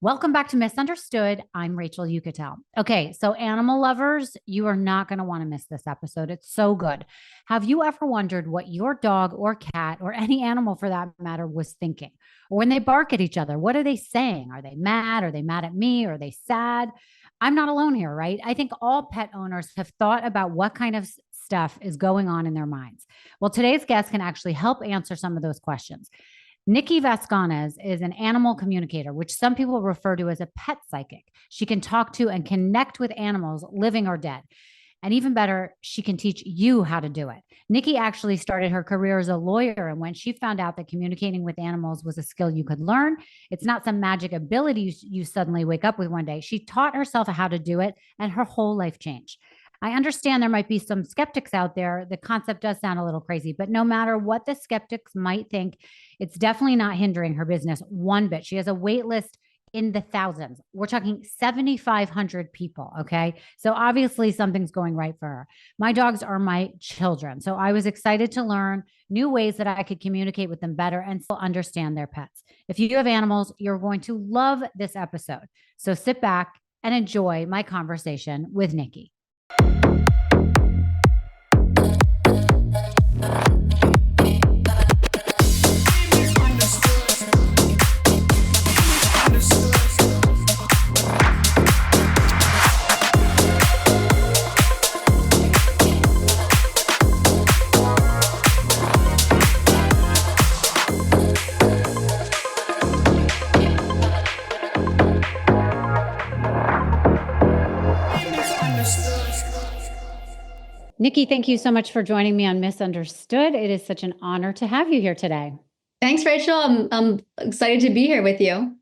Welcome back to Misunderstood. I'm Rachel Yucatel. Okay, so animal lovers, you are not going to want to miss this episode. It's so good. Have you ever wondered what your dog or cat or any animal for that matter was thinking? Or when they bark at each other, what are they saying? Are they mad? Are they mad at me? Are they sad? I'm not alone here, right? I think all pet owners have thought about what kind of stuff is going on in their minds. Well, today's guest can actually help answer some of those questions. Nikki Vasconez is an animal communicator, which some people refer to as a pet psychic. She can talk to and connect with animals, living or dead. And even better, she can teach you how to do it. Nikki actually started her career as a lawyer. And when she found out that communicating with animals was a skill you could learn, it's not some magic ability you suddenly wake up with one day. She taught herself how to do it, and her whole life changed. I understand there might be some skeptics out there. The concept does sound a little crazy, but no matter what the skeptics might think, it's definitely not hindering her business one bit. She has a wait list in the thousands. We're talking 7,500 people. Okay. So obviously something's going right for her. My dogs are my children. So I was excited to learn new ways that I could communicate with them better and still understand their pets. If you have animals, you're going to love this episode. So sit back and enjoy my conversation with Nikki. Nikki, thank you so much for joining me on Misunderstood. It is such an honor to have you here today. Thanks, Rachel. I'm excited to be here with you.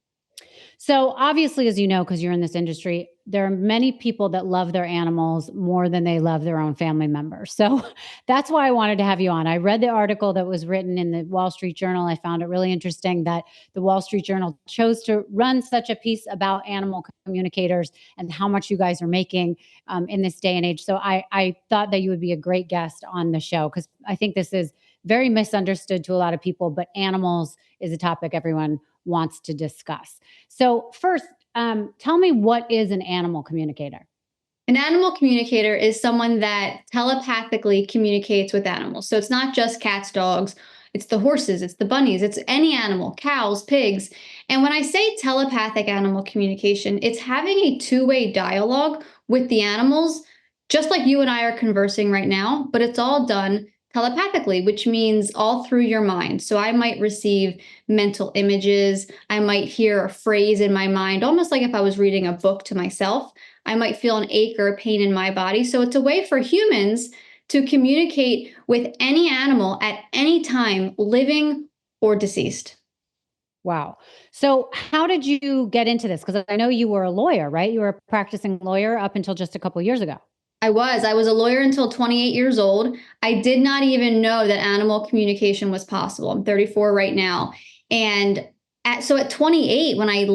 So obviously, as you know, because you're in this industry, there are many people that love their animals more than they love their own family members. So that's why I wanted to have you on. I read the article that was written in the Wall Street Journal. I found it really interesting that the Wall Street Journal chose to run such a piece about animal communicators and how much you guys are making in this day and age. So I thought that you would be a great guest on the show because I think this is very misunderstood to a lot of people, but animals is a topic everyone wants to discuss. So first, tell me, what is an animal communicator? An animal communicator is someone that telepathically communicates with animals. So it's not just cats, dogs, it's the horses, it's the bunnies, it's any animal, cows, pigs. And when I say telepathic animal communication, it's having a two-way dialogue with the animals, just like you and I are conversing right now, but it's all done telepathically, which means all through your mind. So I might receive mental images. I might hear a phrase in my mind, almost like if I was reading a book to myself. I might feel an ache or a pain in my body. So it's a way for humans to communicate with any animal at any time, living or deceased. Wow. So how did you get into this? Because I know you were a lawyer, right? You were a practicing lawyer up until just a couple of years ago. I was a lawyer until 28 years old. I did not even know that animal communication was possible. I'm 34 right now. And at 28, when I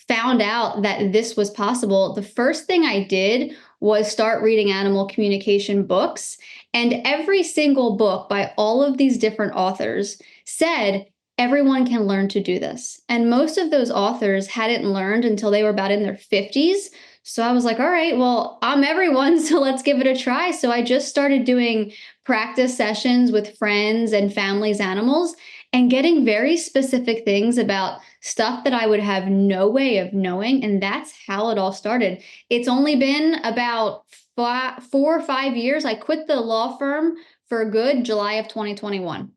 found out that this was possible, the first thing I did was start reading animal communication books. And every single book by all of these different authors said, everyone can learn to do this. And most of those authors hadn't learned until they were about in their 50s. So I was like, all right, well, I'm everyone, so let's give it a try. So I just started doing practice sessions with friends and families' animals and getting very specific things about stuff that I would have no way of knowing. And that's how it all started. It's only been about 4 or 5 years. I quit the law firm for good July of 2021.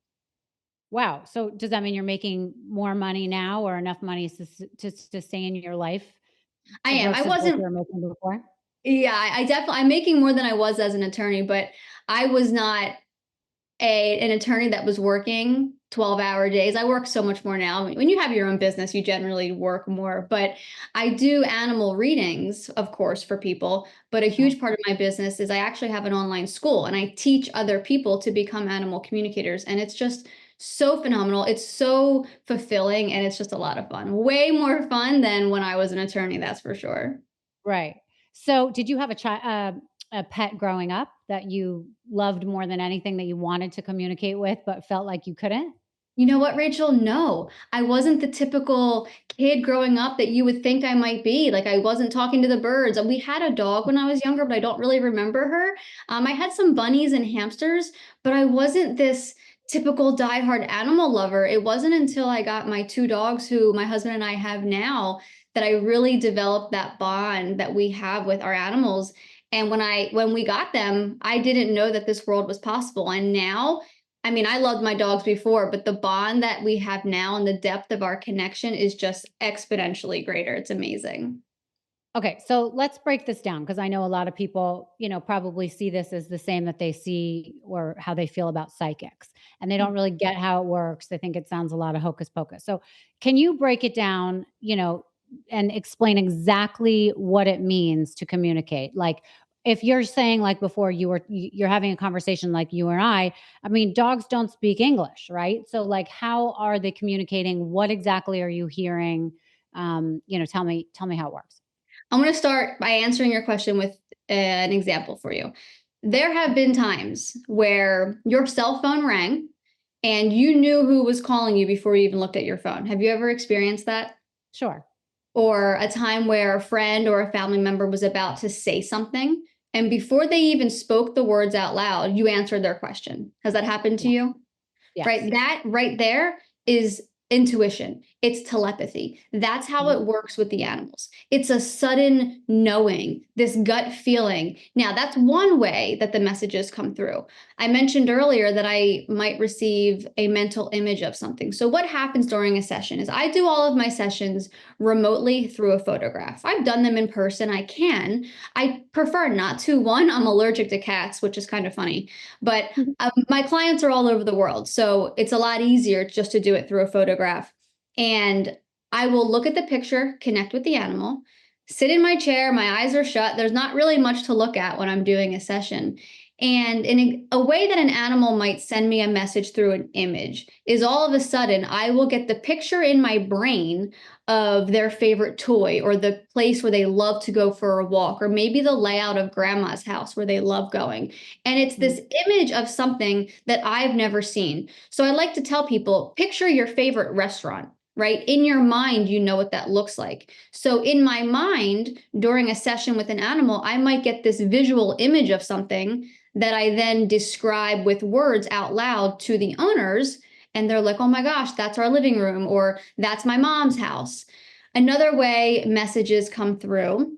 Wow. So does that mean you're making more money now or enough money to sustain your life I am. I versus what you wasn't were making before? Yeah, I definitely, I'm making more than I was as an attorney, but I was not an attorney that was working 12-hour days. I work so much more now. When you have your own business, you generally work more, but I do animal readings, of course, for people. But a Oh, huge part of my business is I actually have an online school and I teach other people to become animal communicators. And it's just so phenomenal. It's so fulfilling and it's just a lot of fun. Way more fun than when I was an attorney, that's for sure. right. So did you have a pet growing up that you loved more than anything that you wanted to communicate with, but felt like you couldn't? You know what, Rachel? No, I wasn't the typical kid growing up that you would think I might be. Like, I wasn't talking to the birds. And we had a dog when I was younger, but I don't really remember her. I had some bunnies and hamsters, but I wasn't this typical diehard animal lover. It wasn't until I got my two dogs, who my husband and I have now, that I really developed that bond that we have with our animals. And when we got them, I didn't know that this world was possible. And now, I mean, I loved my dogs before, but the bond that we have now and the depth of our connection is just exponentially greater. It's amazing. Okay, so let's break this down because I know a lot of people, probably see this as the same that they see or how they feel about psychics, and they don't really get how it works. They think it sounds a lot of hocus pocus. So, can you break it down, and explain exactly what it means to communicate? Like, if you're saying, like before, you're having a conversation like you and I mean, dogs don't speak English, right? So, like, how are they communicating? What exactly are you hearing? Tell me how it works. I'm going to start by answering your question with an example for you. There have been times where your cell phone rang and you knew who was calling you before you even looked at your phone. Have you ever experienced that? Sure. Or a time where a friend or a family member was about to say something, and before they even spoke the words out loud, you answered their question. Has that happened to Yeah. you? Right? Yes. That right there is intuition. It's telepathy. That's how Mhm. it works with the animals. It's a sudden knowing, this gut feeling. Now, that's one way that the messages come through. I mentioned earlier that I might receive a mental image of something. So, what happens during a session is I do all of my sessions remotely through a photograph. I've done them in person. I can. I prefer not to. One, I'm allergic to cats, which is kind of funny. But my clients are all over the world, so it's a lot easier just to do it through a photograph. And I will look at the picture, connect with the animal, sit in my chair, my eyes are shut. There's not really much to look at when I'm doing a session. And in a way that an animal might send me a message through an image is all of a sudden I will get the picture in my brain of their favorite toy or the place where they love to go for a walk, or maybe the layout of grandma's house where they love going. And it's Mhm. this image of something that I've never seen. So I like to tell people, picture your favorite restaurant, right? In your mind, you know what that looks like. So in my mind, during a session with an animal, I might get this visual image of something that I then describe with words out loud to the owners. And they're like, oh my gosh, that's our living room, or that's my mom's house. Another way messages come through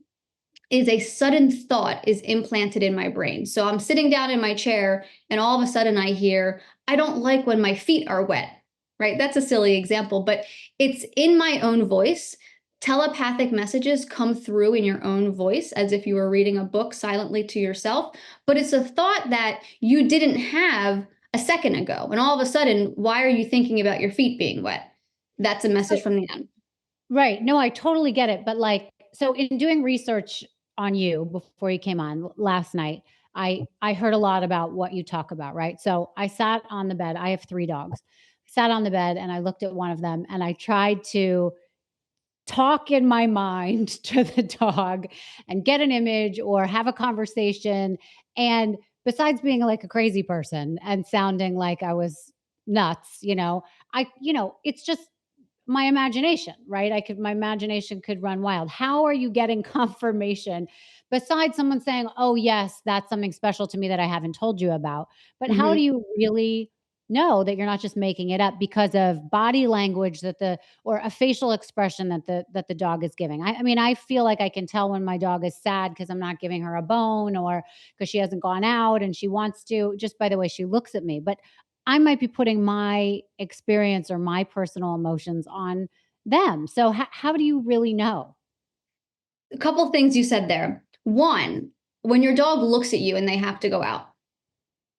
is a sudden thought is implanted in my brain. So I'm sitting down in my chair and all of a sudden I hear, I don't like when my feet are wet, right? That's a silly example, but it's in my own voice. Telepathic messages come through in your own voice as if you were reading a book silently to yourself, but it's a thought that you didn't have a second ago. And all of a sudden, why are you thinking about your feet being wet? That's a So message from the end. right. No, I totally get it. But like, so in doing research on you before you came on last night, I heard a lot about what you talk about, right? So I sat on the bed. I have three dogs. Sat on the bed and I looked at one of them and I tried to talk in my mind to the dog and get an image or have a conversation. And besides being like a crazy person and sounding like I was nuts, it's just my imagination, right? My imagination could run wild. How are you getting confirmation besides someone saying, "Oh, yes, that's something special to me that I haven't told you about?" But how do Mhm. you really know that you're not just making it up because of body language or a facial expression that the dog is giving? I mean, I feel like I can tell when my dog is sad because I'm not giving her a bone or because she hasn't gone out and she wants to just by the way she looks at me. But I might be putting my experience or my personal emotions on them. So how do you really know? A couple things you said there. One, when your dog looks at you and they have to go out,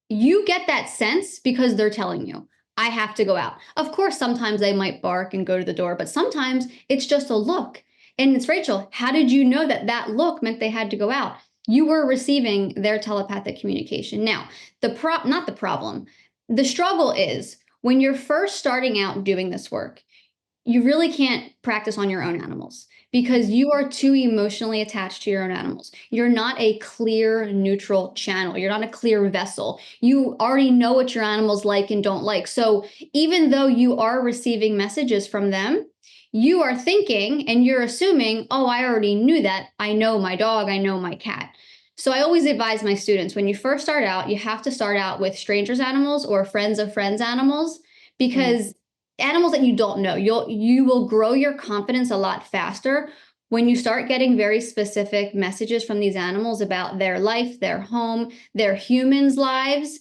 you get that sense because they're telling you, I have to go out. Of course, sometimes they might bark and go to the door, but sometimes it's just a look. And it's Rachel, how did you know that that look meant they had to go out? You were receiving their telepathic communication. Now, not the problem. The struggle is when you're first starting out doing this work, you really can't practice on your own animals because you are too emotionally attached to your own animals. You're not a clear, neutral channel. You're not a clear vessel. You already know what your animals like and don't like. So even though you are receiving messages from them, you are thinking and you're assuming, oh, I already knew that. I know my dog, I know my cat. So I always advise my students, when you first start out, you have to start out with strangers' animals or friends of friends' animals, because animals that you don't know, you will grow your confidence a lot faster when you start getting very specific messages from these animals about their life, their home, their humans' lives,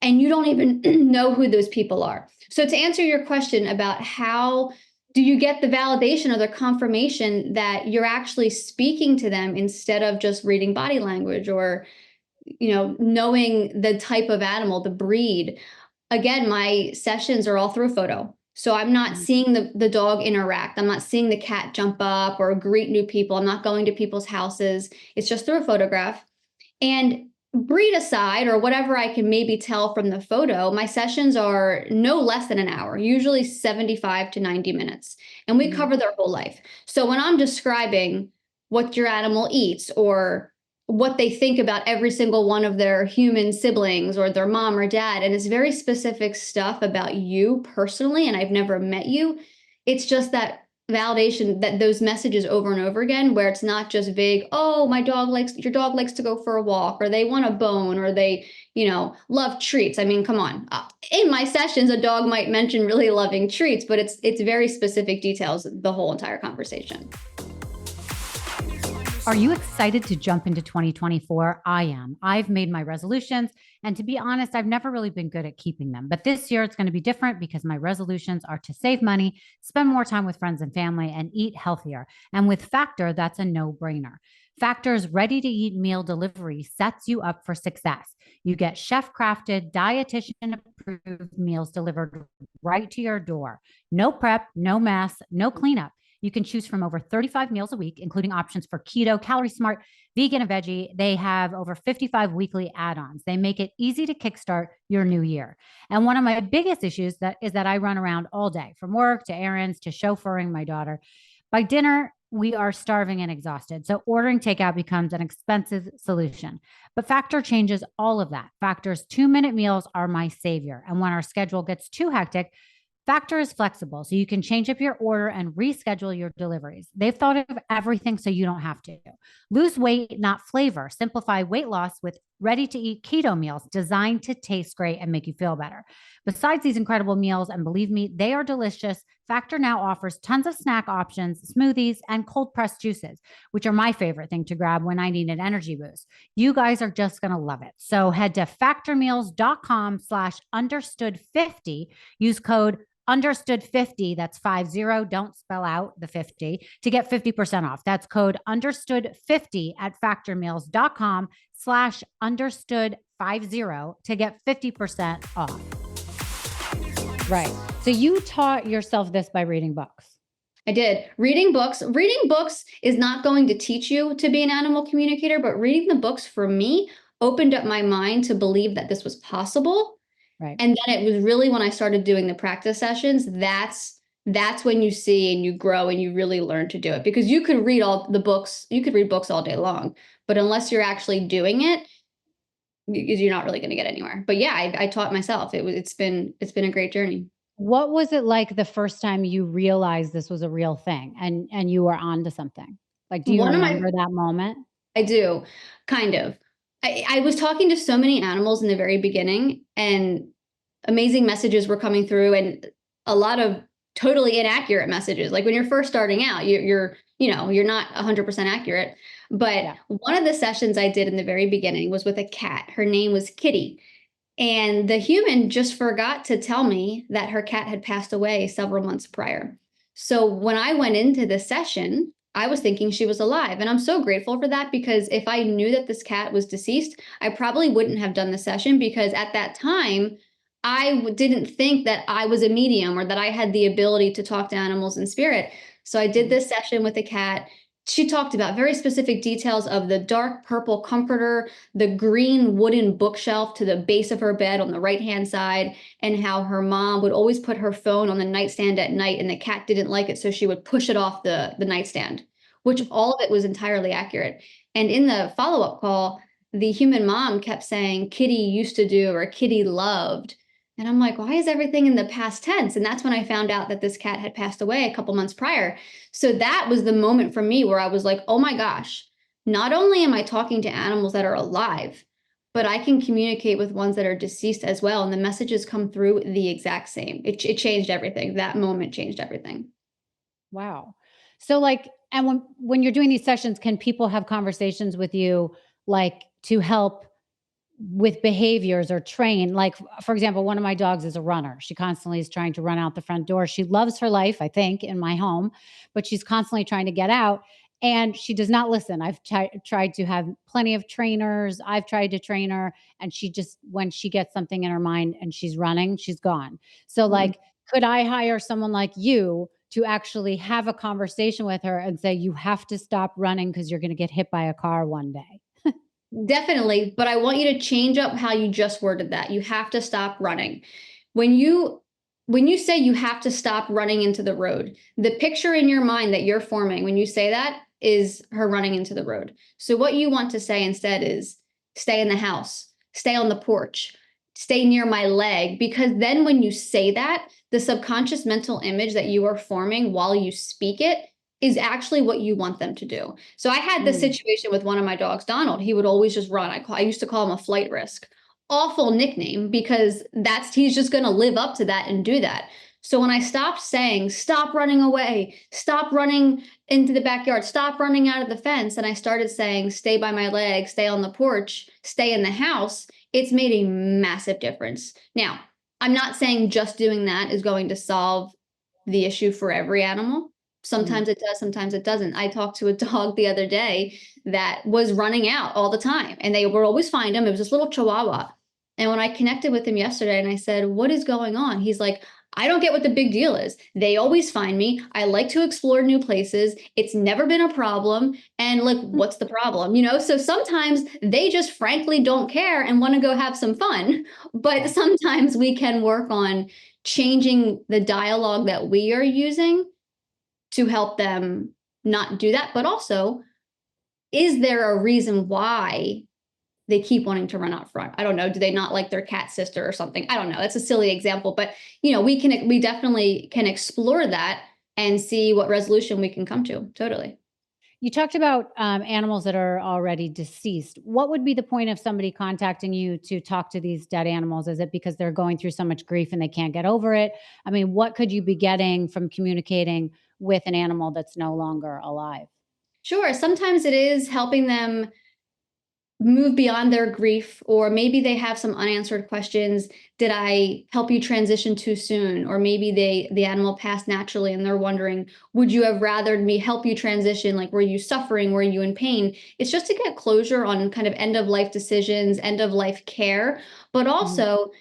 and you don't even know who those people are. So to answer your question about how do you get the validation or the confirmation that you're actually speaking to them instead of just reading body language or, knowing the type of animal, the breed. Again, my sessions are all through a photo. So I'm not seeing the dog interact. I'm not seeing the cat jump up or greet new people. I'm not going to people's houses. It's just through a photograph. And breed aside, or whatever I can maybe tell from the photo, my sessions are no less than an hour, usually 75 to 90 minutes. And we cover their whole life. So when I'm describing what your animal eats or what they think about every single one of their human siblings or their mom or dad, and it's very specific stuff about you personally, and I've never met you, it's just that validation, that those messages over and over again, where it's not just vague, oh, your dog likes to go for a walk, or they want a bone, or they, love treats. I mean, come on. In my sessions, a dog might mention really loving treats, but it's very specific details the whole entire conversation. Are you excited to jump into 2024? I am. I've made my resolutions, and to be honest, I've never really been good at keeping them. But this year it's going to be different because my resolutions are to save money, spend more time with friends and family, and eat healthier. And with Factor, that's a no-brainer. Factor's ready-to-eat meal delivery sets you up for success. You get chef-crafted, dietitian-approved meals delivered right to your door. No prep, no mess, no cleanup. You can choose from over 35 meals a week, including options for keto, calorie smart, vegan, and veggie. They have over 55 weekly add-ons. They make it easy to kickstart your new year. And one of my biggest issues is that I run around all day, from work to errands to chauffeuring my daughter. By dinner, we are starving and exhausted. So ordering takeout becomes an expensive solution. But Factor changes all of that. Factor's 2-minute meals are my savior. And when our schedule gets too hectic, Factor is flexible, so you can change up your order and reschedule your deliveries. They've thought of everything so you don't have to. Lose weight, not flavor. Simplify weight loss with ready-to-eat keto meals designed to taste great and make you feel better. Besides these incredible meals, and believe me, they are delicious, Factor now offers tons of snack options, smoothies, and cold-pressed juices, which are my favorite thing to grab when I need an energy boost. You guys are just going to love it. So head to factormeals.com/understood50. Use code understood50, that's 50, don't spell out the 50, to get 50% off. That's code understood50 at factormeals.com/understood50 to get 50% off. Right. So you taught yourself this by reading books. I did. Reading books is not going to teach you to be an animal communicator, but reading the books for me opened up my mind to believe that this was possible. Right. And then it was really when I started doing the practice sessions, that's when you see and you grow and you really learn to do it. Because you could read all the books, you could read books all day long, but unless you're actually doing it, you're not really going to get anywhere. But yeah, I taught myself. It's been a great journey. What was it like the first time you realized this was a real thing and you were onto something? Like, do you remember that moment? I do, kind of. I was talking to so many animals in the very beginning, and amazing messages were coming through, and a lot of totally inaccurate messages. Like when you're first starting out, you're not 100% accurate. But one of the sessions I did in the very beginning was with a cat. Her name was Kitty. And the human just forgot to tell me that her cat had passed away several months prior. So when I went into the session, I was thinking she was alive. And I'm so grateful for that, because if I knew that this cat was deceased, I probably wouldn't have done the session, because at that time, I didn't think that I was a medium or that I had the ability to talk to animals in spirit. So I did this session with the cat. She talked about very specific details of the dark purple comforter, the green wooden bookshelf to the base of her bed on the right-hand side, and how her mom would always put her phone on the nightstand at night, and the cat didn't like it, so she would push it off the nightstand, which all of it was entirely accurate. And in the follow-up call, the human mom kept saying, Kitty used to do, or Kitty loved. And I'm like, why is everything in the past tense? And that's when I found out that this cat had passed away a couple months prior. So that was the moment for me where I was like, oh my gosh, not only am I talking to animals that are alive, but I can communicate with ones that are deceased as well. And the messages come through the exact same. It changed everything. That moment changed everything. Wow. So like, and when you're doing these sessions, can people have conversations with you like to help with behaviors or train? Like, for example, one of my dogs is a runner. She constantly is trying to run out the front door. She loves her life, I think, in my home, but she's constantly trying to get out and she does not listen. I've tried to have plenty of trainers. I've tried to train her and she just, when she gets something in her mind and she's running, she's gone. So Mhm. like, could I hire someone like you to actually have a conversation with her and say, you have to stop running because you're going to get hit by a car one day? Definitely, but I want you to change up how you just worded that. You have to stop running. When you say you have to stop running into the road, the picture in your mind that you're forming when you say that is her running into the road. So what you want to say instead is stay in the house, stay on the porch, stay near my leg, because then when you say that, the subconscious mental image that you are forming while you speak it is actually what you want them to do. So I had this Mm. situation with one of my dogs, Donald. He would always just run. I used to call him a flight risk. Awful nickname because he's just going to live up to that and do that. So when I stopped saying, stop running away, stop running into the backyard, stop running out of the fence, and I started saying, stay by my leg, stay on the porch, stay in the house, it's made a massive difference. Now, I'm not saying just doing that is going to solve the issue for every animal. Mm. Sometimes it does, sometimes it doesn't. I talked to a dog the other day that was running out all the time, and they would always find him. It was this little chihuahua. And when I connected with him yesterday and I said, what is going on? He's like, I don't get what the big deal is. They always find me. I like to explore new places. It's never been a problem. And like, what's the problem? So sometimes they just frankly don't care and want to go have some fun. But Yeah. sometimes we can work on changing the dialogue that we are using to help them not do that. But also, is there a reason why they keep wanting to run out front? I don't know. Do they not like their cat sister or something? I don't know. That's a silly example, but we definitely can explore that and see what resolution we can come to. Totally. You talked about animals that are already deceased. What would be the point of somebody contacting you to talk to these dead animals? Is it because they're going through so much grief and they can't get over it? I mean, what could you be getting from communicating with an animal that's no longer alive? Sure. Sometimes it is helping them move beyond their grief, or maybe they have some unanswered questions. Did I help you transition too soon? Or maybe the animal passed naturally and they're wondering, would you have rathered me help you transition? Like, were you suffering? Were you in pain? It's just to get closure on kind of end of life decisions, end of life care, but Mhm. also,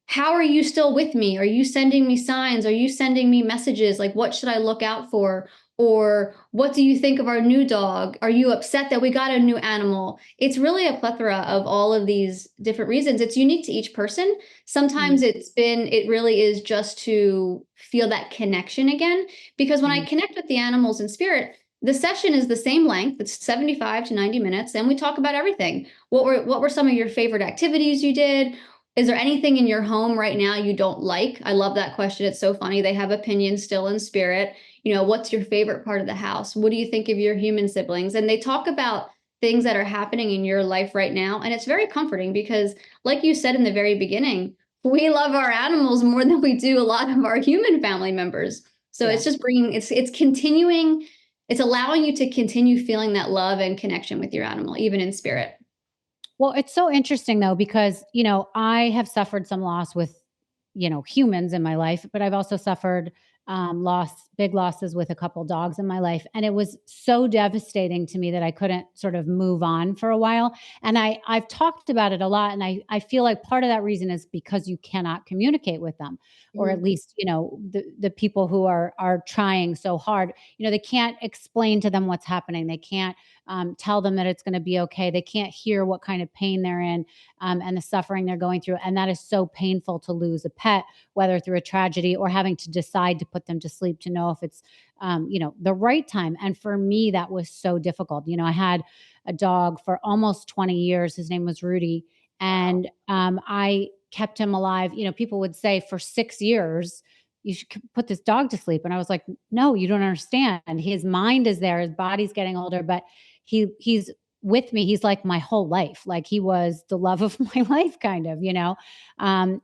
how are you still with me? Are you sending me signs? Are you sending me messages? Like, what should I look out for? Or what do you think of our new dog? Are you upset that we got a new animal? It's really a plethora of all of these different reasons. It's unique to each person. Sometimes Mhm. it really is just to feel that connection again. Because when I Mhm. connect with the animals in spirit, the session is the same length. It's 75 to 90 minutes. And we talk about everything. What were some of your favorite activities you did? Is there anything in your home right now you don't like? I love that question. It's so funny. They have opinions still in spirit. What's your favorite part of the house? What do you think of your human siblings? And they talk about things that are happening in your life right now. And it's very comforting because, like you said in the very beginning, we love our animals more than we do a lot of our human family members. So Yeah. it's just it's continuing, it's allowing you to continue feeling that love and connection with your animal, even in spirit. Well, it's so interesting though, because, I have suffered some loss with, humans in my life, but I've also suffered lost big losses with a couple dogs in my life. And it was so devastating to me that I couldn't sort of move on for a while. And I've talked about it a lot. And I feel like part of that reason is because you cannot communicate with them, or at Mhm. least, the people who are trying so hard, they can't explain to them what's happening. They can't tell them that it's going to be okay. They can't hear what kind of pain they're in, and the suffering they're going through. And that is so painful to lose a pet, whether through a tragedy or having to decide to put them to sleep to know if it's, the right time. And for me, that was so difficult. I had a dog for almost 20 years. His name was Rudy. Wow. And I kept him alive. People would say for 6 years, you should put this dog to sleep. And I was like, no, you don't understand. His mind is there. His body's getting older, but he's with me. He's like my whole life. Like he was the love of my life, kind of.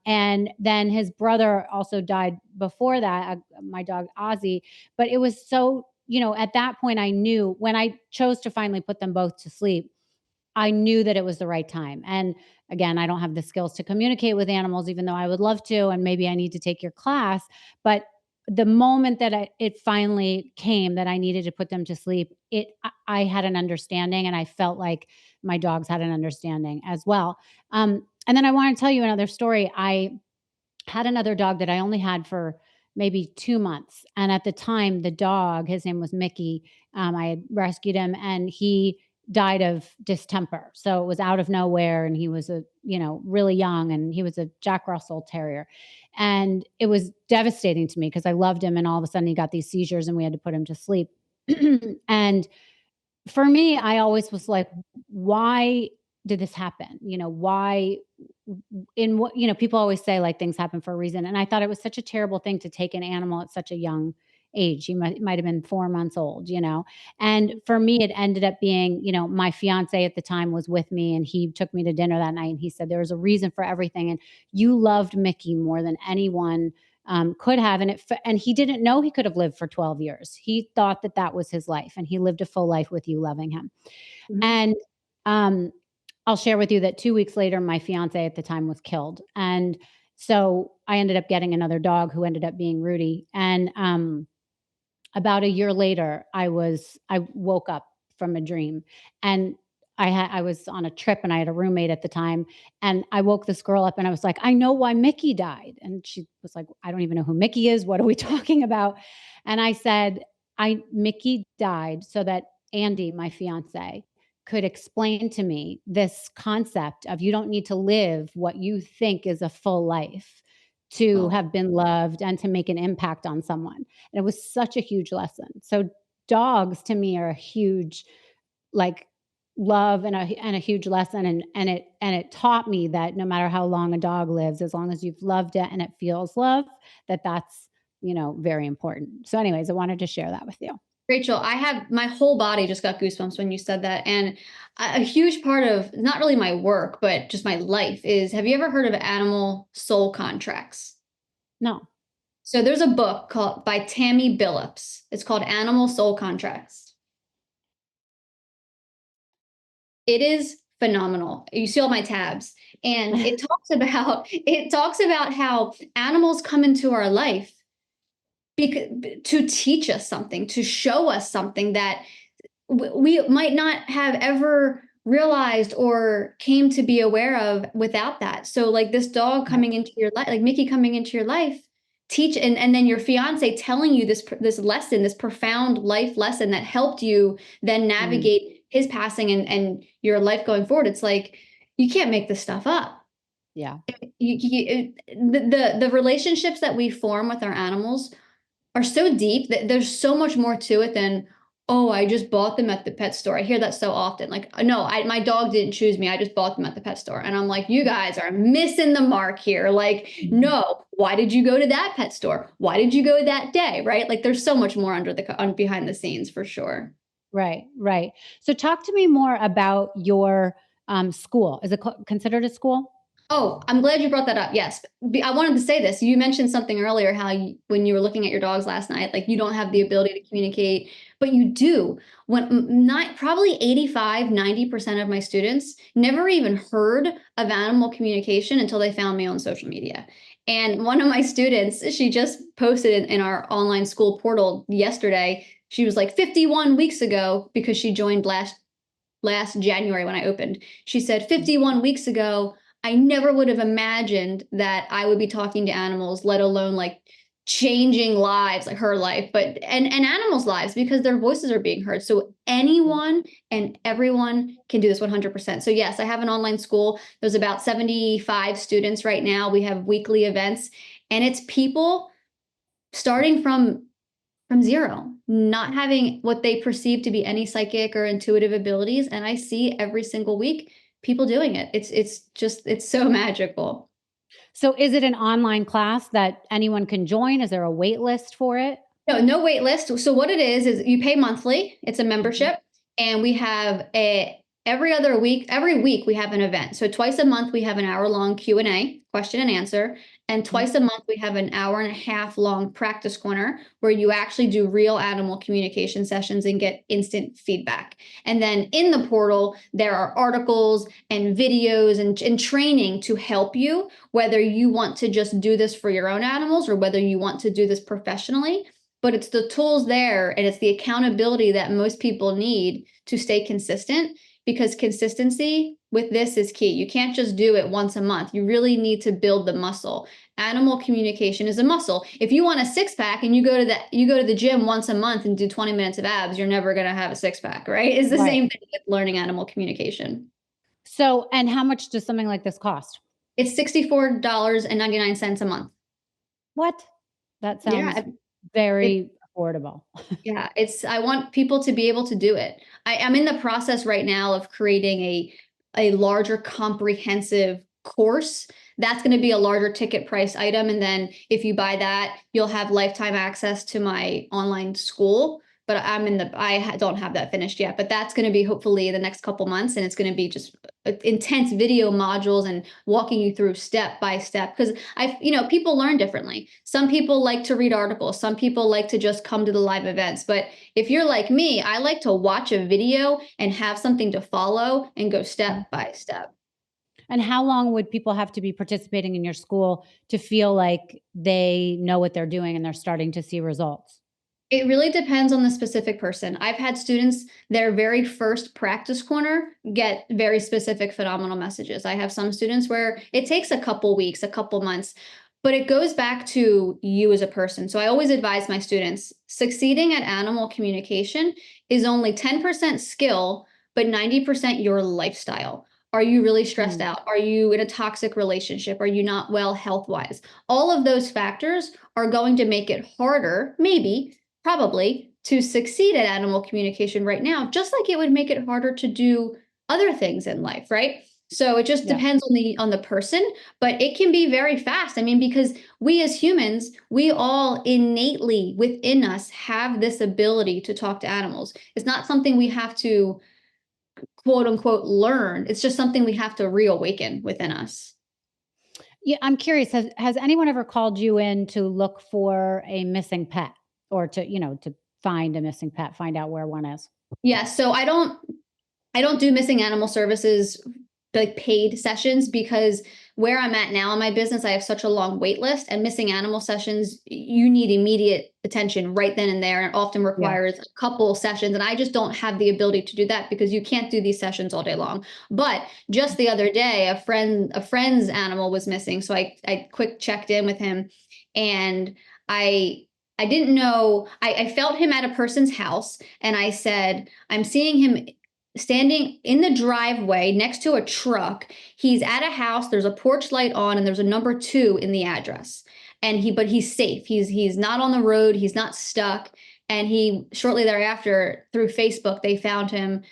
And then his brother also died before that, my dog Ozzy. But it was so, at that point, I knew when I chose to finally put them both to sleep, I knew that it was the right time. And again, I don't have the skills to communicate with animals, even though I would love to. And maybe I need to take your class. But the moment that it finally came that I needed to put them to sleep, I had an understanding, and I felt like my dogs had an understanding as well. And then I want to tell you another story. I had another dog that I only had for maybe 2 months. And at the time, the dog, his name was Mickey, I had rescued him, and he died of distemper. So it was out of nowhere. And he was really young, and he was a Jack Russell Terrier. And it was devastating to me because I loved him. And all of a sudden, he got these seizures, and we had to put him to sleep. And for me, I always was like, why did this happen? Why in what, people always say like things happen for a reason. And I thought it was such a terrible thing to take an animal at such a young age. He might have been 4 months old. And for me, it ended up being, my fiance at the time was with me, and he took me to dinner that night, and he said, there was a reason for everything. And you loved Mickey more than anyone could have. And he didn't know he could have lived for 12 years. He thought that that was his life, and he lived a full life with you loving him. Mhm. And um, I'll share with you that 2 weeks later, my fiance at the time was killed. And so I ended up getting another dog who ended up being Rudy. And about a year later, I woke up from a dream, and I was on a trip, and I had a roommate at the time, and I woke this girl up, and I was like, I know why Mickey died. And she was like, I don't even know who Mickey is. What are we talking about? And I said, I Mickey died so that Andy, my fiance, could explain to me this concept of you don't need to live what you think is a full life to Oh, have been loved and to make an impact on someone. And it was such a huge lesson. So dogs to me are a huge, like, love and a huge lesson. And it taught me that no matter how long a dog lives, as long as you've loved it and it feels love, that's very important. So anyways, I wanted to share that with you. Rachel, I have my whole body just got goosebumps when you said that. And a huge part of not really my work, but just my life is, have you ever heard of animal soul contracts? No. So there's a book called by Tammy Billups. It's called Animal Soul Contracts. It is phenomenal. You see all my tabs. And it talks about how animals come into our life to teach us something, to show us something that we might not have ever realized or came to be aware of without that. So like this dog Right. coming into your life, like Mickey coming into your life, teach and then your fiance telling you this lesson, this profound life lesson that helped you then Mm, navigate his passing and your life going forward. It's like you can't make this stuff up. yeah. The relationships that we form with our animals are so deep that there's so much more to it than, oh, I just bought them at the pet store. I hear that so often. Like, no, my dog didn't choose me. I just bought them at the pet store. And I'm like, you guys are missing the mark here. Like, Mhm. no, why did you go to that pet store? Why did you go that day? Right? Like, there's so much more behind the scenes for sure. Right, right. So talk to me more about your school. Is it considered a school? Oh, I'm glad you brought that up. Yes. I wanted to say this. You mentioned something earlier, how when you were looking at your dogs last night, like you don't have the ability to communicate, but you do. When not probably 85, 90% of my students never even heard of animal communication until they found me on social media. And one of my students, she just posted in our online school portal yesterday. She was like 51 weeks ago, because she joined last January when I opened. She said, 51 weeks ago, I never would have imagined that I would be talking to animals, let alone like changing lives, like her life, but and animals' lives, because their voices are being heard. So anyone and everyone can do this 100%. So yes, I have an online school. There's about 75 students right now. We have weekly events, and it's people starting from zero, not having what they perceive to be any psychic or intuitive abilities. And I see every single week people doing it. It's so magical. So is it an online class that anyone can join? Is there a wait list for it? No, no wait list. So what it is you pay monthly. It's a Mhm. membership, and we have every week we have an event. So twice a month we have an hour-long Q&A, question and answer, and Mhm. twice a month we have an hour and a half long practice corner where you actually do real animal communication sessions and get instant feedback. And then in the portal there are articles and videos and training to help you, whether you want to just do this for your own animals or whether you want to do this professionally. But it's the tools there, and it's the accountability that most people need to stay consistent, because consistency with this is key. You can't just do it once a month. You really need to build the muscle. Animal communication is a muscle. If you want a six pack and you go to the gym once a month and do 20 minutes of abs, you're never going to have a six pack, right? It's the Right. same thing with learning animal communication. So, and how much does something like this cost? It's $64.99 a month. What? That sounds Yeah, it, very affordable. Yeah, I want people to be able to do it. I'm in the process right now of creating a larger comprehensive course. That's going to be a larger ticket price item. And then if you buy that, you'll have lifetime access to my online school. But don't have that finished yet, but that's going to be hopefully the next couple months. And it's going to be just intense video modules and walking you through step by step. Because people learn differently. Some people like to read articles. Some people like to just come to the live events. But if you're like me, I like to watch a video and have something to follow and go step by step. And how long would people have to be participating in your school to feel like they know what they're doing and they're starting to see results? It really depends on the specific person. I've had students, their very first practice corner, get very specific phenomenal messages. I have some students where it takes a couple weeks, a couple months, but it goes back to you as a person. So I always advise my students, succeeding at animal communication is only 10% skill, but 90% your lifestyle. Are you really stressed Mm. out? Are you in a toxic relationship? Are you not well health wise? All of those factors are going to make it harder, maybe, probably, to succeed at animal communication right now, just like it would make it harder to do other things in life, right? So it just Yeah. depends on the person, but it can be very fast. I mean, because we as humans, we all innately within us have this ability to talk to animals. It's not something we have to quote unquote learn. It's just something we have to reawaken within us. Yeah, I'm curious, has anyone ever called you in to look for a missing pet or to find a missing pet, find out where one is? Yeah, so I don't do missing animal services, like paid sessions, because where I'm at now in my business, I have such a long wait list, and missing animal sessions, you need immediate attention right then and there. And it often Yeah. requires a couple sessions. And I just don't have the ability to do that because you can't do these sessions all day long. But just the other day, a friend's animal was missing. So I quick checked in with him, and I didn't know, I felt him at a person's house, and I said, I'm seeing him standing in the driveway next to a truck. He's at a house, there's a porch light on, and there's a number 2 in the address. But he's safe. He's not on the road, he's not stuck. And he shortly thereafter, through Facebook, they found him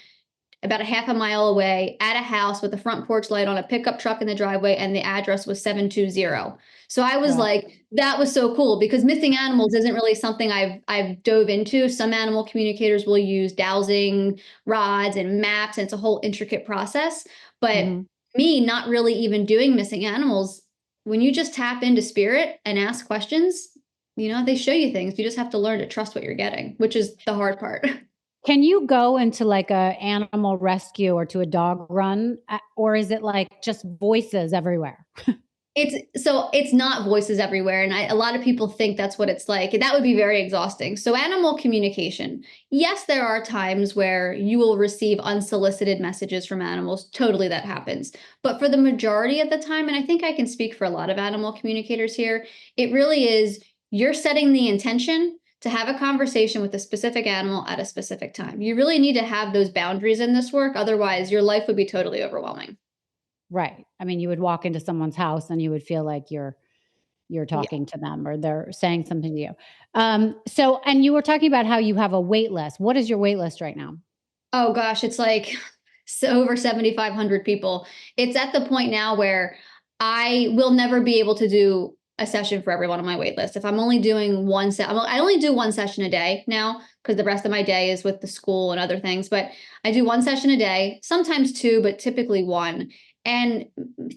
about a half a mile away at a house with a front porch light on, a pickup truck in the driveway, and the address was 720. So I was Wow. like, that was so cool, because missing animals isn't really something I've dove into. Some animal communicators will use dowsing rods and maps, and it's a whole intricate process. But Mhm. me not really even doing missing animals, when you just tap into spirit and ask questions, they show you things. You just have to learn to trust what you're getting, which is the hard part. Can you go into like a animal rescue or to a dog run, or is it like just voices everywhere? It's not voices everywhere. And a lot of people think that's what it's like. And that would be very exhausting. So animal communication. Yes, there are times where you will receive unsolicited messages from animals. Totally, that happens. But for the majority of the time, and I think I can speak for a lot of animal communicators here, it really is you're setting the intention to have a conversation with a specific animal at a specific time. You really need to have those boundaries in this work. Otherwise, your life would be totally overwhelming. Right. I mean, you would walk into someone's house and you would feel like you're Yeah. talking to them or they're saying something to you. So, and you were talking about how you have a wait list. What is your wait list right now? Oh gosh, it's like over 7,500 people. It's at the point now where I will never be able to do a session for everyone on my wait list. If I'm only doing I only do one session a day now because the rest of my day is with the school and other things. But I do one session a day, sometimes two, but typically one. And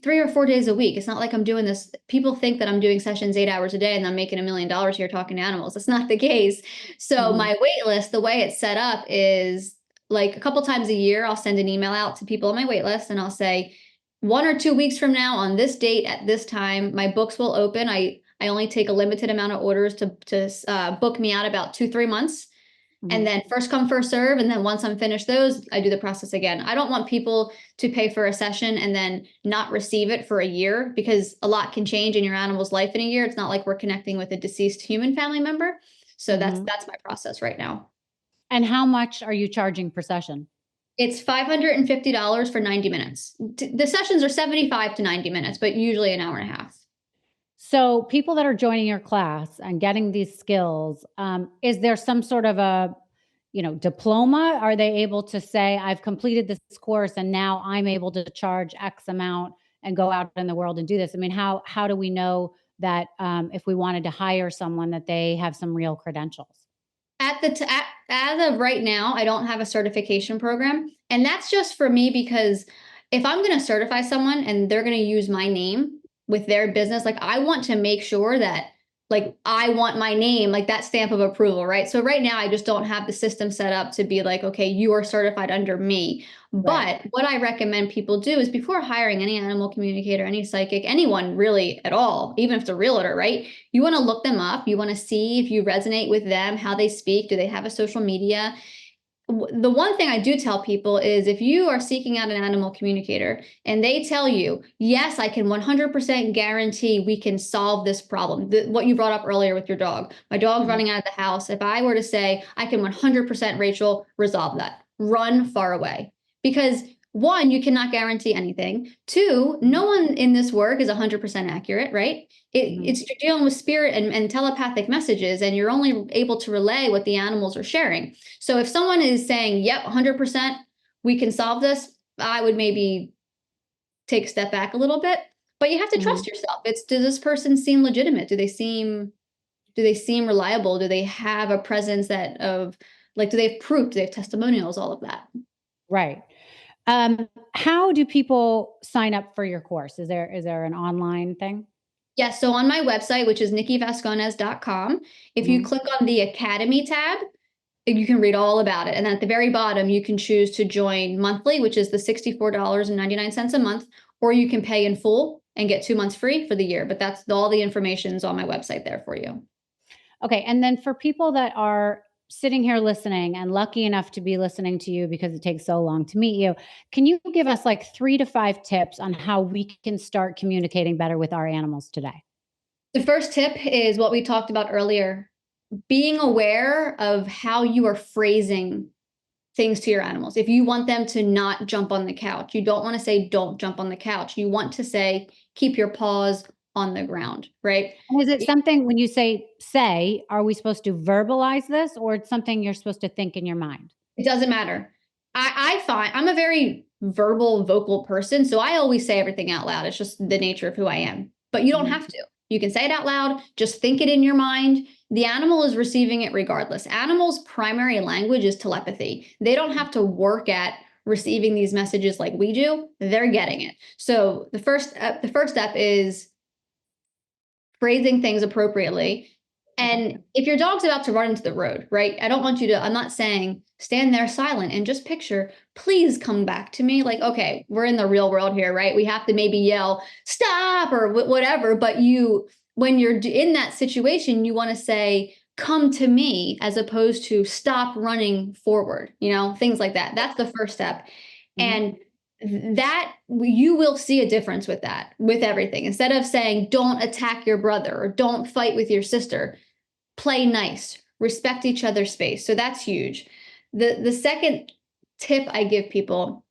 3 or 4 days a week. It's not like I'm doing this. People think that I'm doing sessions 8 hours a day and I'm making $1 million here talking to animals. That's not the case. So Mhm. my wait list, the way it's set up is like a couple times a year, I'll send an email out to people on my wait list and I'll say, 1 or 2 weeks from now on this date at this time, my books will open. I only take a limited amount of orders to book me out about 2, 3 months. And Mhm. then first come, first serve. And then once I'm finished those, I do the process again. I don't want people to pay for a session and then not receive it for a year because a lot can change in your animal's life in a year. It's not like we're connecting with a deceased human family member. So that's Mhm. that's my process right now. And how much are you charging per session? It's $550 for 90 minutes. The sessions are 75 to 90 minutes, but usually an hour and a half. So, people that are joining your class and getting these skills, is there some sort of a, diploma? Are they able to say, "I've completed this course, and now I'm able to charge X amount and go out in the world and do this"? I mean, how do we know that if we wanted to hire someone that they have some real credentials? As of right now, I don't have a certification program, and that's just for me because if I'm going to certify someone and they're going to use my name with their business, like I want to make sure that like I want my name, like that stamp of approval, right? So right now I just don't have the system set up to be like, okay, you are certified under me. Right. But what I recommend people do is before hiring any animal communicator, any psychic, anyone really at all, even if it's a realtor, right? You want to look them up. You want to see if you resonate with them, how they speak. Do they have a social media? The one thing I do tell people is if you are seeking out an animal communicator and they tell you, yes, I can 100% guarantee we can solve this problem. What you brought up earlier with your dog, my dog's Mhm. running out of the house. If I were to say, I can 100% Rachel resolve that, run far away. Because one, you cannot guarantee anything. Two, Mhm. no one in this work is 100% accurate, right? Mhm. You're dealing with spirit and telepathic messages, and you're only able to relay what the animals are sharing. So if someone is saying, yep, 100%, we can solve this, I would maybe take a step back a little bit. But you have to trust Mhm. yourself. Does this person seem legitimate? Do they seem reliable? Do they have a presence that of like do they have proof? Do they have testimonials? All of that. Right. How do people sign up for your course? Is there an online thing? Yes, so on my website, which is nikkivasconez.com, if you Mhm. click on the Academy tab, you can read all about it. And at the very bottom, you can choose to join monthly, which is the $64.99 a month, or you can pay in full and get 2 months free for the year. But that's all the information's on my website there for you. Okay, and then for people that are sitting here listening and lucky enough to be listening to you because it takes so long to meet you, can you give us like 3 to 5 tips on how we can start communicating better with our animals today? The first tip is what we talked about earlier, being aware of how you are phrasing things to your animals. If you want them to not jump on the couch, you don't want to say, don't jump on the couch. You want to say, keep your paws on the ground, right? And is it something when you say, are we supposed to verbalize this or it's something you're supposed to think in your mind? It doesn't matter. I find I'm a very verbal, vocal person. So I always say everything out loud. It's just the nature of who I am. But you don't Mhm. have to. You can say it out loud, just think it in your mind. The animal is receiving it regardless. Animals' primary language is telepathy. They don't have to work at receiving these messages like we do, they're getting it. So the first step is phrasing things appropriately. And if your dog's about to run into the road, right? I don't want you to, I'm not saying stand there silent and just picture, please come back to me. Like, okay, we're in the real world here, right? We have to maybe yell, stop or whatever. But when you're in that situation, you want to say, come to me, as opposed to stop running forward, things like that. That's the first step. And that you will see a difference with that, with everything. Instead of saying, don't attack your brother or don't fight with your sister, play nice, respect each other's space. So that's huge. The second tip I give people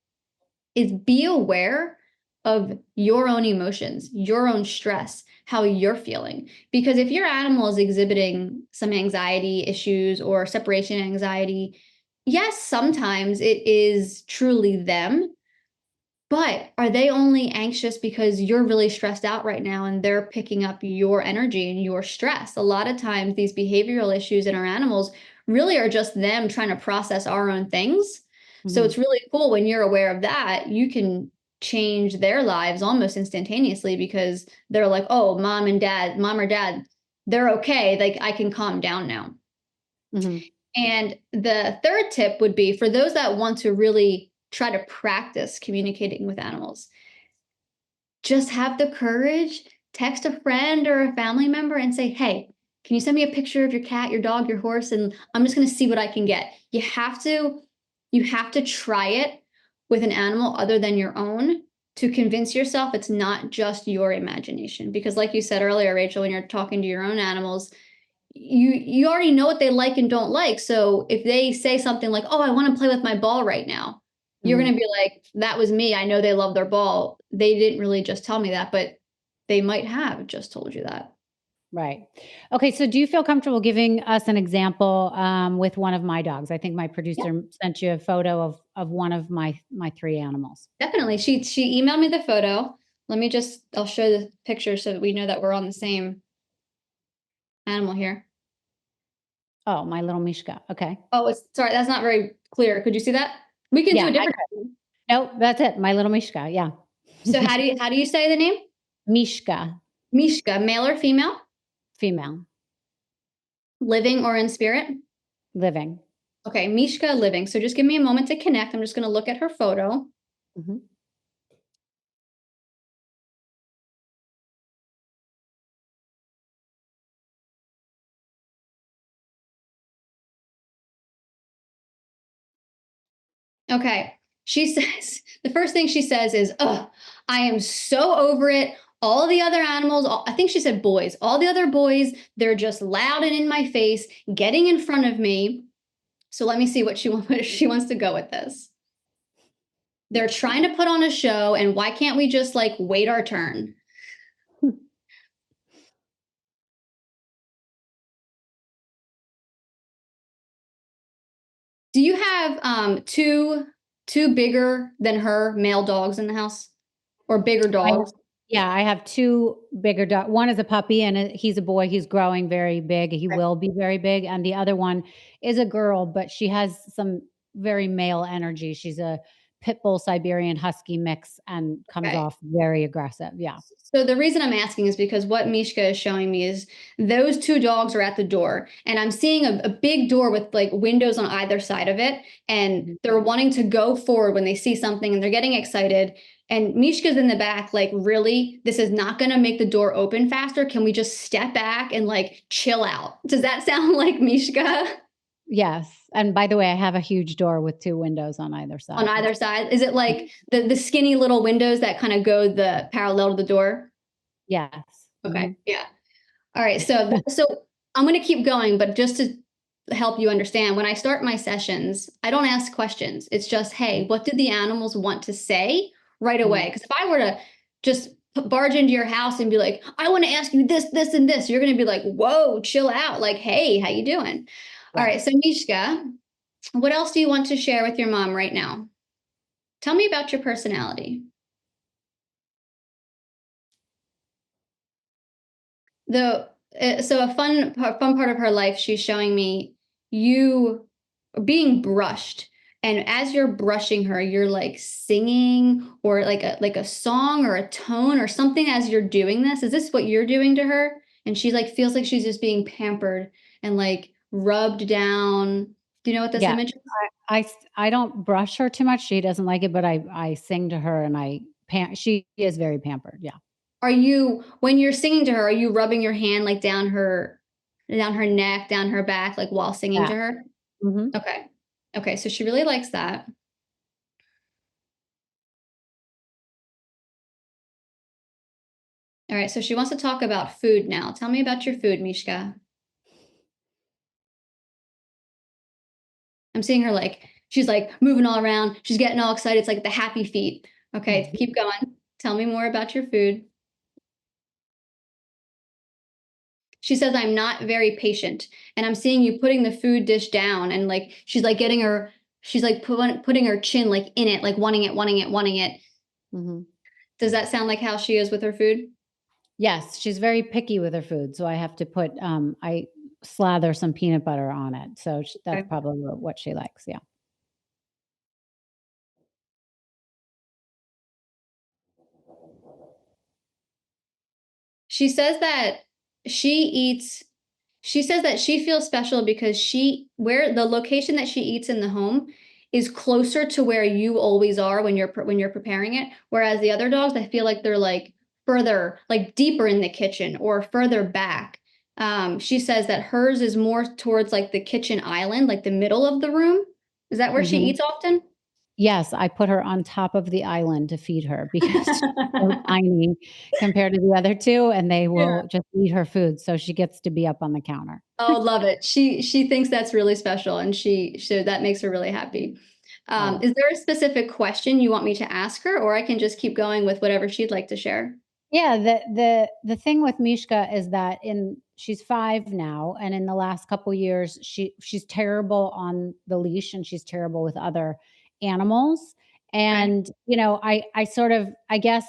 is be aware of your own emotions, your own stress, how you're feeling. Because if your animal is exhibiting some anxiety issues or separation anxiety, yes, sometimes it is truly them. But are they only anxious because you're really stressed out right now and they're picking up your energy and your stress? A lot of times, these behavioral issues in our animals really are just them trying to process our own things. So it's really cool when you're aware of that, you can change their lives almost instantaneously because they're like, oh, mom or dad, they're okay. Like, I can calm down now. And the third tip would be for those that want to really try to practice communicating with animals, just have the courage, text a friend or a family member and say, hey, can you send me a picture of your cat, your dog, your horse? And I'm just going to see what I can get. You have to try it with an animal other than your own to convince yourself it's not just your imagination. Because like you said earlier, Rachel, when you're talking to your own animals, you already know what they like and don't like. So if they say something like, oh, I want to play with my ball right now, you're going to be like, that was me. I know they love their ball. They didn't really just tell me that, but they might have just told you that. Right. Okay. So do you feel comfortable giving us an example with one of my dogs? I think my producer sent you a photo of one of my three animals. Definitely. She emailed me the photo. I'll show the picture so that we know that we're on the same animal here. Oh, my little Mishka. Okay. Oh, sorry, that's not very clear. Could you see that? We can do a different one. No, that's it. My little Mishka. Yeah. So how do you say the name? Mishka. Mishka, male or female? Female. Living or in spirit? Living. Okay, Mishka living. So just give me a moment to connect. I'm just going to look at her photo. Okay. She says, the first thing she says is, oh, I am so over it. All the other animals, I think she said boys, all the other boys, they're just loud and in my face, getting in front of me. So let me see what she wants to go with this. They're trying to put on a show, and why can't we just like wait our turn? Do you have two bigger than her male dogs in the house, or bigger dogs? I have two bigger dogs. One is a puppy and he's a boy. He's growing very big. He will be very big. And the other one is a girl, but she has some very male energy. She's a pit bull Siberian husky mix and comes off very aggressive. Yeah. So the reason I'm asking is because what Mishka is showing me is those two dogs are at the door, and I'm seeing a big door with like windows on either side of it, and they're wanting to go forward when they see something and they're getting excited. And Mishka's in the back, like, really, this is not going to make the door open faster. Can we just step back and like chill out? Does that sound like Mishka? Yes. And by the way, I have a huge door with two windows on either side. On either side? Is it like the skinny little windows that kind of go the parallel to the door? Yes. Okay. Yeah. All right. So I'm going to keep going, but just to help you understand, when I start my sessions, I don't ask questions. It's just, hey, what do the animals want to say right away? Because if I were to just barge into your house and be like, I want to ask you this, this, and this, you're going to be like, whoa, chill out. Like, hey, how you doing? All right. So Mishka, what else do you want to share with your mom right now? Tell me about your personality. So a fun part of her life, she's showing me you being brushed And as you're brushing her, you're like singing or like a song or a tone or something as you're doing this. Is this what you're doing to her? And she like feels like she's just being pampered and like rubbed down. Do you know what this Yeah. image is? I don't brush her too much. She doesn't like it, but I sing to her and she is very pampered. Yeah. Are you, when you're singing to her, are you rubbing your hand like down her neck, down her back, like while singing Yeah. to her? Hmm. Okay. Okay. So she really likes that. All right. So she wants to talk about food now. Tell me about your food, Mishka. I'm seeing her like, she's like moving all around. She's getting all excited. It's like the happy feet. Okay. Keep going. Tell me more about your food. She says, I'm not very patient. And I'm seeing you putting the food dish down and like, she's like getting her, she's like putting her chin like in it, like wanting it, wanting it, wanting it. Hmm. Does that sound like how she is with her food? Yes, she's very picky with her food, so I have to put I slather some peanut butter on it. So that's Okay. probably what she likes. Yeah. She says that she eats, she says that she feels special because where the location that she eats in the home is closer to where you always are when you're preparing it. Whereas the other dogs, I feel like they're like further, like deeper in the kitchen or further back. She says that hers is more towards like the kitchen island, like the middle of the room. Is that where she Hmm. eats often? Yes, I put her on top of the island to feed her because she's so tiny compared to the other two, and they Yeah. will just eat her food. So she gets to be up on the counter. Oh, love it. She thinks that's really special, and so that makes her really happy. Yeah. Is there a specific question you want me to ask her, or I can just keep going with whatever she'd like to share? Yeah, the thing with Mishka is that she's 5 now, and in the last couple years, she's terrible on the leash and she's terrible with other animals. Okay. And, I sort of I guess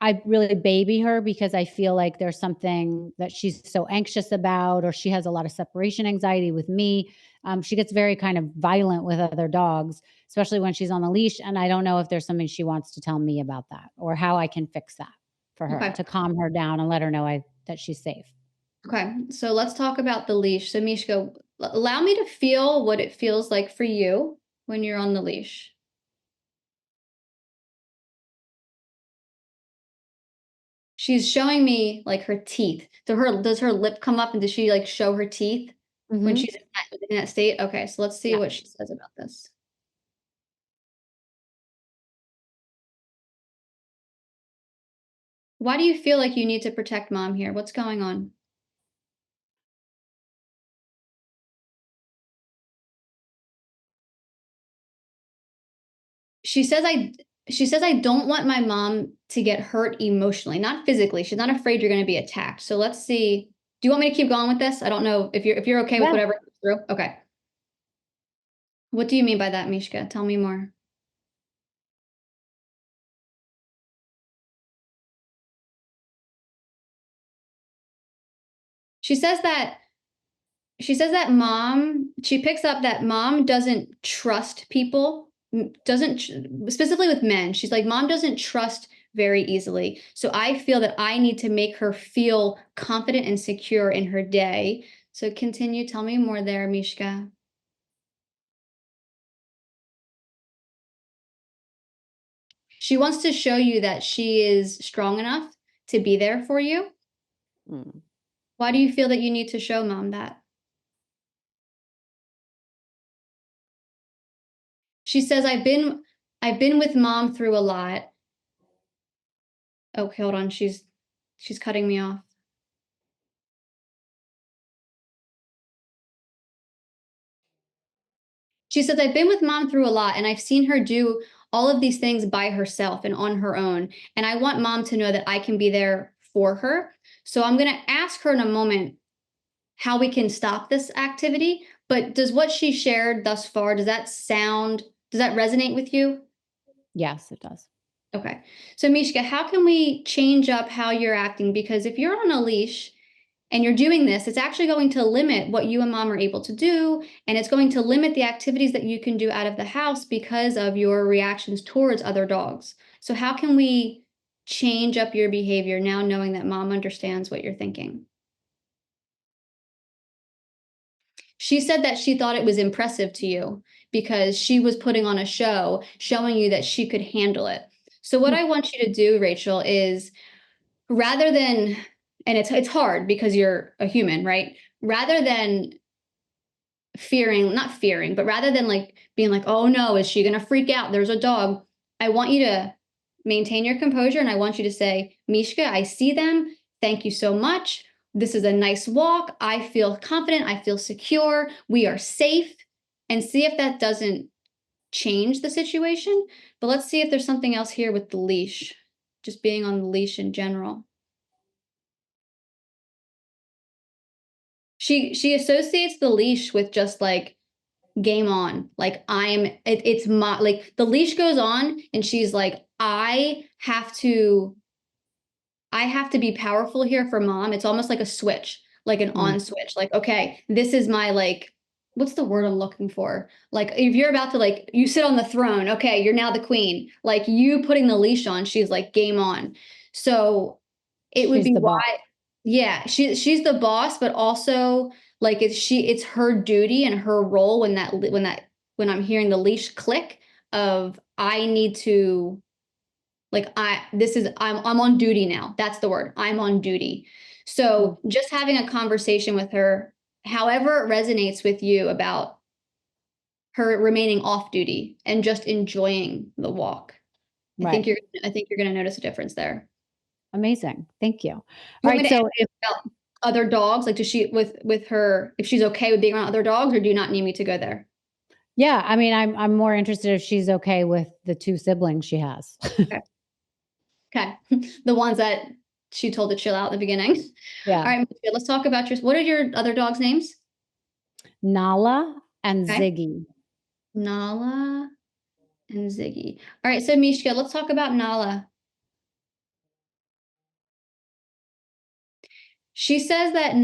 I really baby her because I feel like there's something that she's so anxious about, or she has a lot of separation anxiety with me. She gets very kind of violent with other dogs, especially when she's on the leash. And I don't know if there's something she wants to tell me about that or how I can fix that for her Okay. to calm her down and let her know that she's safe. Okay. So let's talk about the leash. So Mishka, allow me to feel what it feels like for you when you're on the leash. She's showing me like her teeth. Does her lip come up and does she like show her teeth when Hmm. she's in that state? Okay, so let's see Yeah. what she says about this. Why do you feel like you need to protect mom here? What's going on? She says I she says I don't want my mom to get hurt emotionally, not physically. She's not afraid you're going to be attacked. So let's see. Do you want me to keep going with this? I don't know if you're okay with Yeah. whatever comes through. Okay. What do you mean by that, Mishka? Tell me more. She says that she picks up that mom doesn't trust people, specifically with men. She's like, mom doesn't trust very easily. So I feel that I need to make her feel confident and secure in her day. So continue. Tell me more there, Mishka. She wants to show you that she is strong enough to be there for you. Mm. Why do you feel that you need to show mom that? She says, I've been with mom through a lot. Okay, hold on. She's cutting me off. She says, I've been with mom through a lot and I've seen her do all of these things by herself and on her own. And I want mom to know that I can be there for her. So I'm going to ask her in a moment how we can stop this activity. But does what she shared thus far, does that resonate with you? Yes, it does. Okay. So Mishka, how can we change up how you're acting? Because if you're on a leash and you're doing this, it's actually going to limit what you and mom are able to do. And it's going to limit the activities that you can do out of the house because of your reactions towards other dogs. So how can we change up your behavior now knowing that mom understands what you're thinking? She said that she thought it was impressive to you because she was putting on a show, showing you that she could handle it. So what I want you to do, Rachel, is rather than, and it's hard because you're a human, right? Rather than not fearing, but rather than like being like, oh no, is she gonna freak out? There's a dog. I want you to maintain your composure and I want you to say, Mishka, I see them. Thank you so much. This is a nice walk. I feel confident. I feel secure. We are safe. And see if that doesn't change the situation. But let's see if there's something else here with the leash, just being on the leash in general. She associates the leash with just like game on. Like it's my, like the leash goes on and she's like, I have to be powerful here for mom. It's almost like a switch, like an on switch. Like, okay, this is my like, what's the word I'm looking for? Like if you're about to like, you sit on the throne, okay, you're now the queen. Like you putting the leash on, she's like game on. So it would be why, yeah, she's the boss, but also like it's her duty and her role when I'm hearing the leash click of I need to like I'm on duty now. That's the word. I'm on duty. So just having a conversation with her, however it resonates with you about her remaining off duty and just enjoying the walk. I think you're going to notice a difference there. Amazing. Thank you. All right. So about other dogs, like does she with her, if she's okay with being around other dogs, or do you not need me to go there? Yeah. I mean, I'm more interested if she's okay with the 2 siblings she has. Okay. The ones that she told to chill out at the beginning. Yeah. All right. Let's talk about what are your other dogs' names? Nala and Ziggy. Nala and Ziggy. All right. So Mishka, let's talk about Nala. She says that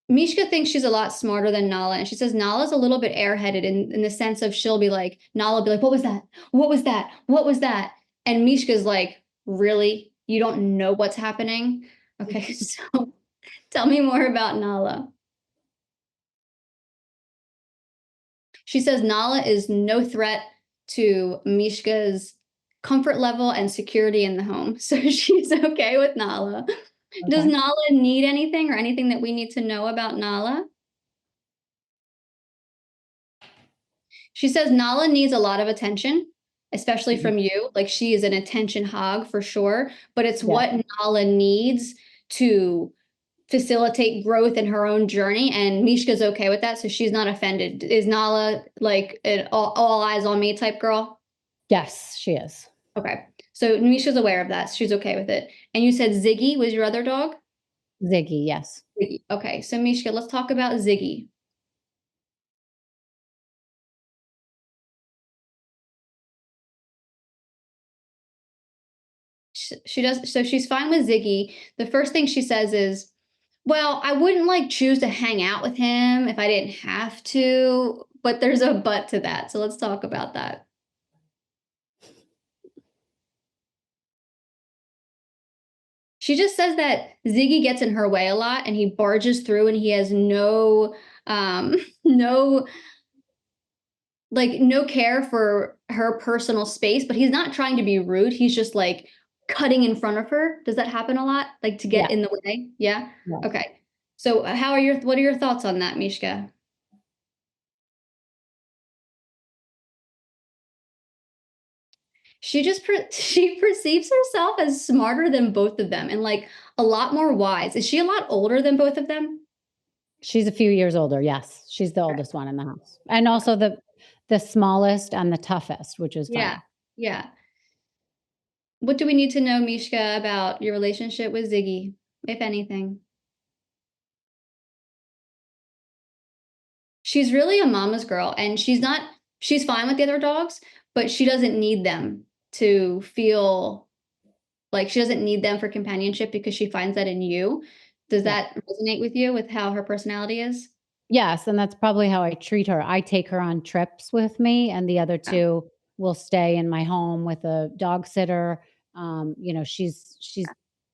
Mishka thinks she's a lot smarter than Nala. And she says Nala's a little bit airheaded in the sense of she'll be like, Nala will be like, what was that? What was that? What was that? And Mishka's like, really? You don't know what's happening? Okay, so tell me more about Nala. She says Nala is no threat to Mishka's comfort level and security in the home. So she's okay with Nala. Okay. Does Nala need anything or anything that we need to know about Nala? She says Nala needs a lot of attention, especially from you. Like she is an attention hog for sure, but it's what Nala needs to facilitate growth in her own journey. And Mishka's okay with that. So she's not offended. Is Nala like an all eyes on me type girl? Yes, she is. Okay. So Mishka's aware of that. So she's okay with it. And you said Ziggy was your other dog? Ziggy, yes. Ziggy. Okay. So Mishka, let's talk about Ziggy. She does. So she's fine with Ziggy. The first thing she says is, well, I wouldn't like choose to hang out with him if I didn't have to, but there's a but to that. So let's talk about that. She just says that Ziggy gets in her way a lot and he barges through and he has no care for her personal space, but he's not trying to be rude. He's just like cutting in front of her. Does that happen a lot? Like to get in the way? Yeah. Okay. So what are your thoughts on that, Mishka? She perceives herself as smarter than both of them and like a lot more wise. Is she a lot older than both of them? She's a few years older. Yes. She's the oldest one in the house. And also the smallest and the toughest, which is fun. Yeah. What do we need to know, Mishka, about your relationship with Ziggy, if anything? She's really a mama's girl and she's fine with the other dogs, but she doesn't need them to feel like she doesn't need them for companionship because she finds that in you. Does that resonate with you with how her personality is? Yes, and that's probably how I treat her. I take her on trips with me, and the other Yeah. 2 will stay in my home with a dog sitter. She's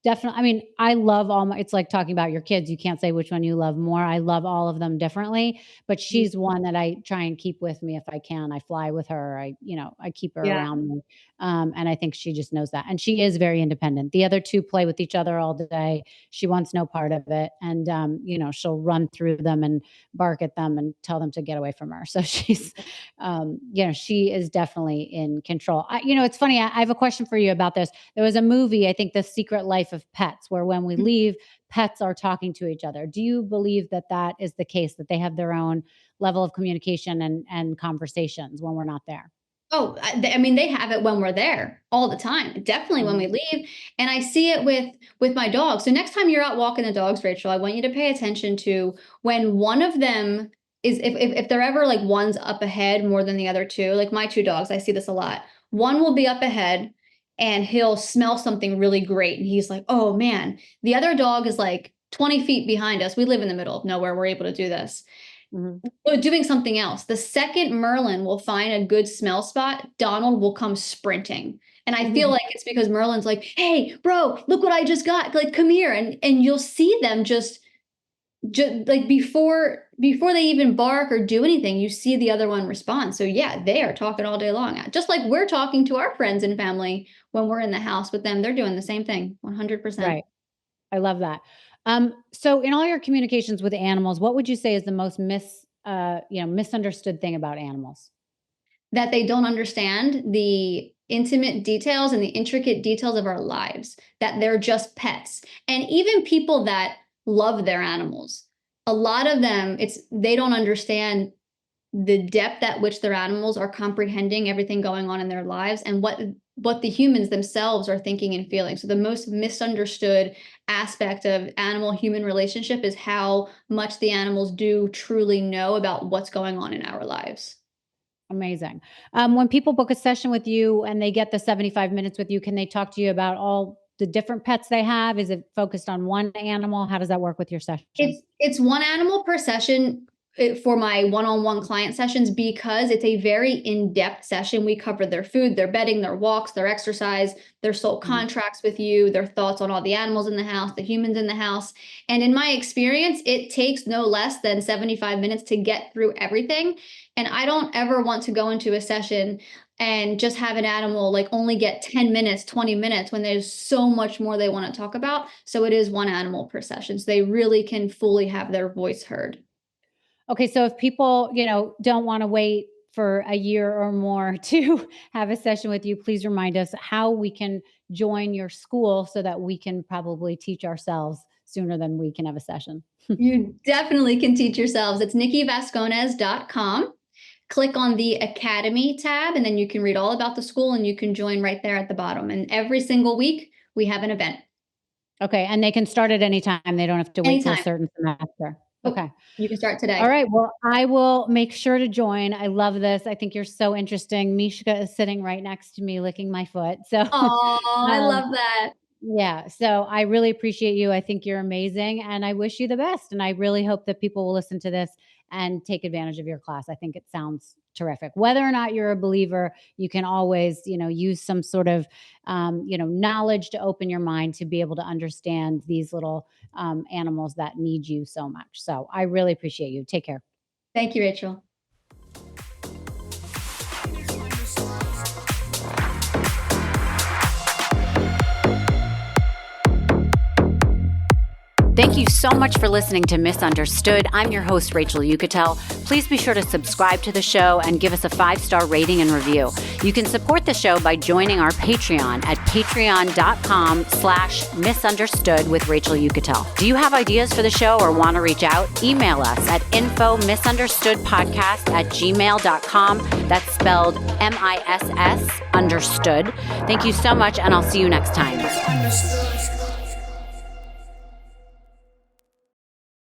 definitely, I mean, I love all my, it's like talking about your kids. You can't say which one you love more. I love all of them differently, but Mhm. she's one that I try and keep with me if I can. I fly with her. I keep her Yeah. around me. And I think she just knows that. And she is very independent. The other 2 play with each other all day. She wants no part of it. And she'll run through them and bark at them and tell them to get away from her. So she is definitely in control. It's funny. I have a question for you about this. There was a movie, I think, The Secret Life of Pets, where when we leave, pets are talking to each other. Do you believe that that is the case, that they have their own level of communication and conversations when we're not there? Oh, I mean, they have it when we're there all the time. Definitely when we Mhm. leave, and I see it with my dog. So next time you're out walking the dogs, Rachel, I want you to pay attention to when one of them is, if they're ever like one's up ahead more than the other two. Like my 2 dogs, I see this a lot. One will be up ahead, and he'll smell something really great, and he's like, "Oh man!" The other dog is like 20 feet behind us. We live in the middle of nowhere. We're able to do this. Mhm. Doing something else. The second Merlin will find a good smell spot, Donald will come sprinting. And I feel like it's because Merlin's like, "Hey, bro, look what I just got. Like, come here." And you'll see them just like before they even bark or do anything, you see the other one respond. So yeah, they are talking all day long. Just like we're talking to our friends and family when we're in the house with them, they're doing the same thing, 100%. Right. I love that. So in all your communications with animals, what would you say is the most misunderstood thing about animals? That they don't understand the intimate details and the intricate details of our lives, that they're just pets. And even people that love their animals, a lot of them, they don't understand the depth at which their animals are comprehending everything going on in their lives and what the humans themselves are thinking and feeling. So the most misunderstood aspect of animal human relationship is how much the animals do truly know about what's going on in our lives. Amazing. When people book a session with you and they get the 75 minutes with you, can they talk to you about all the different pets they have? Is it focused on one animal? How does that work with your sessions? It's one animal per session, for my one-on-one client sessions, because it's a very in-depth session. We cover their food, their bedding, their walks, their exercise, their soul Mhm. contracts with you, their thoughts on all the animals in the house, the humans in the house. And in my experience, it takes no less than 75 minutes to get through everything. And I don't ever want to go into a session and just have an animal like only get 10 minutes, 20 minutes when there's so much more they want to talk about. So it is one animal per session. So they really can fully have their voice heard. Okay, so if people, don't want to wait for a year or more to have a session with you, please remind us how we can join your school so that we can probably teach ourselves sooner than we can have a session. You definitely can teach yourselves. It's nikkivasconez.com. Click on the Academy tab, and then you can read all about the school and you can join right there at the bottom. And every single week, we have an event. Okay, and they can start at any time. They don't have to wait till a Anytime. certain semester. Oh, Okay. you can start All today. right. Well, I will make sure to join. I love this. I think you're so interesting. Mishka is sitting right next to me, licking my foot. So, Oh, I um, love that. yeah. So I really appreciate you. I think you're amazing, and I wish you the best. And I really hope that people will listen to this and take advantage of your class. I think it sounds terrific. Whether or not you're a believer, you can always, use some sort of, knowledge to open your mind to be able to understand these little animals that need you so much. So I really appreciate you. Take care. Thank you, Rachel. Thank you so much for listening to Misunderstood. I'm your host, Rachel Yucatel. Please be sure to subscribe to the show and give us a 5-star rating and review. You can support the show by joining our Patreon at patreon.com/misunderstood with Rachel Yucatel. Do you have ideas for the show or want to reach out? Email us at info misunderstoodpodcast@gmail.com. That's spelled MISS understood. Thank you so much, and I'll see you next time.